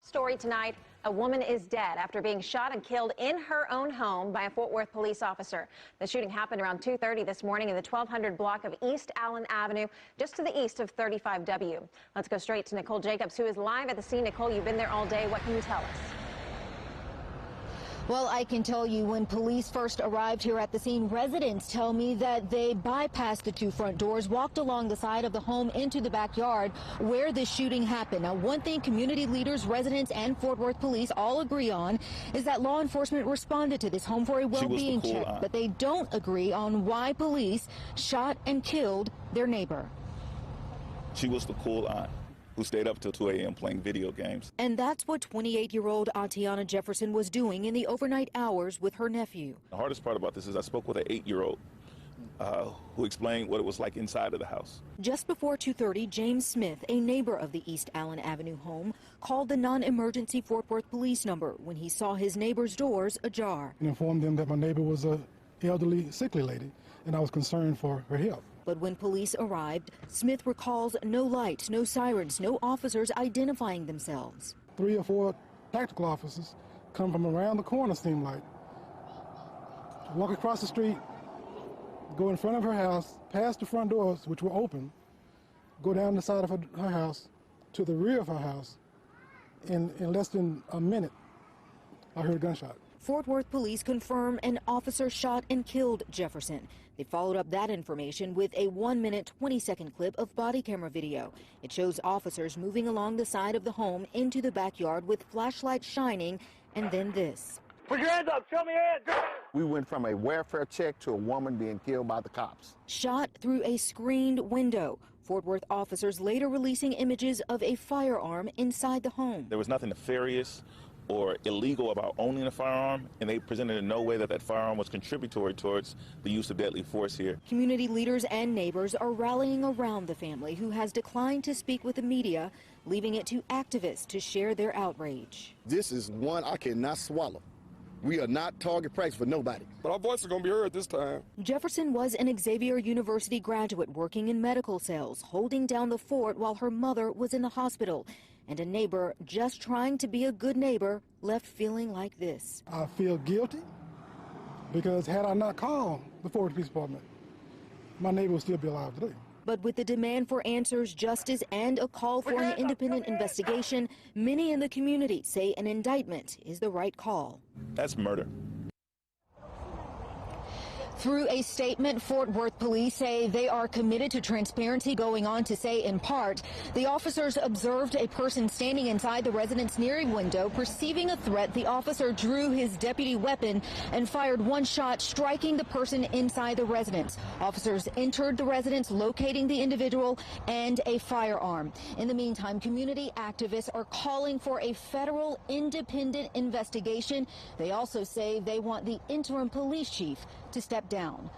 Story tonight, a woman is dead after being shot and killed in her own home by a Fort Worth police officer. The shooting happened around 2:30 this morning in the 1200 block of East Allen Avenue, just to the east of 35W. Let's go straight to Nicole Jacobs, who is live at the scene. Nicole, you've been there all day. What can you tell us? Well, I can tell you, when police first arrived here at the scene, residents tell me that they bypassed the two front doors, walked along the side of the home into the backyard where the shooting happened. Now, one thing community leaders, residents, and Fort Worth police all agree on is that law enforcement responded to this home for a well-being check, but they don't agree on why police shot and killed their neighbor. She was the cool aunt who stayed up till 2 a.m. playing video games. And that's what 28-year-old Atatiana Jefferson was doing in the overnight hours with her nephew. The hardest part about this is I spoke with an 8-year-old who explained what it was like inside of the house. Just before 2:30, James Smith, a neighbor of the East Allen Avenue home, called the non-emergency Fort Worth police number when he saw his neighbor's doors ajar. And informed them that my neighbor was an elderly, sickly lady, and I was concerned for her health. But when police arrived, Smith recalls no lights, no sirens, no officers identifying themselves. 3 or 4 tactical officers come from around the corner, seemed like. Walk across the street, go in front of her house, past the front doors, which were open, go down the side of her house to the rear of her house. In less than a minute, I heard a gunshot. Fort Worth police confirm an officer shot and killed Jefferson. They followed up that information with a 1-minute, 20-second clip of body camera video. It shows officers moving along the side of the home into the backyard with flashlights shining, and then this. Put your hands up, show me your hands. We went from a welfare check to a woman being killed by the cops. Shot through a screened window. Fort Worth officers later releasing images of a firearm inside the home. There was nothing nefarious or illegal about owning a firearm, and they presented in no way that that firearm was contributory towards the use of deadly force here. Community leaders and neighbors are rallying around the family, who has declined to speak with the media, leaving it to activists to share their outrage. This is one I cannot swallow. We are not target practice for nobody. But our voice is going to be heard this time. Jefferson was an Xavier University graduate working in medical cells, holding down the fort while her mother was in the hospital. And a neighbor, just trying to be a good neighbor, left feeling like this. I feel guilty because had I not called the Fort Worth Police Department, my neighbor would still be alive today. But with the demand for answers, justice, and a call for an independent investigation, many in the community say an indictment is the right call. That's murder. Through a statement, Fort Worth police say they are committed to transparency, going on to say, in part, the officers observed a person standing inside the resident's nearing window. Perceiving a threat, the officer drew his deputy weapon and fired one shot, striking the person inside the residence. Officers entered the residence, locating the individual and a firearm. In the meantime, community activists are calling for a federal independent investigation. They also say they want the interim police chief to step down.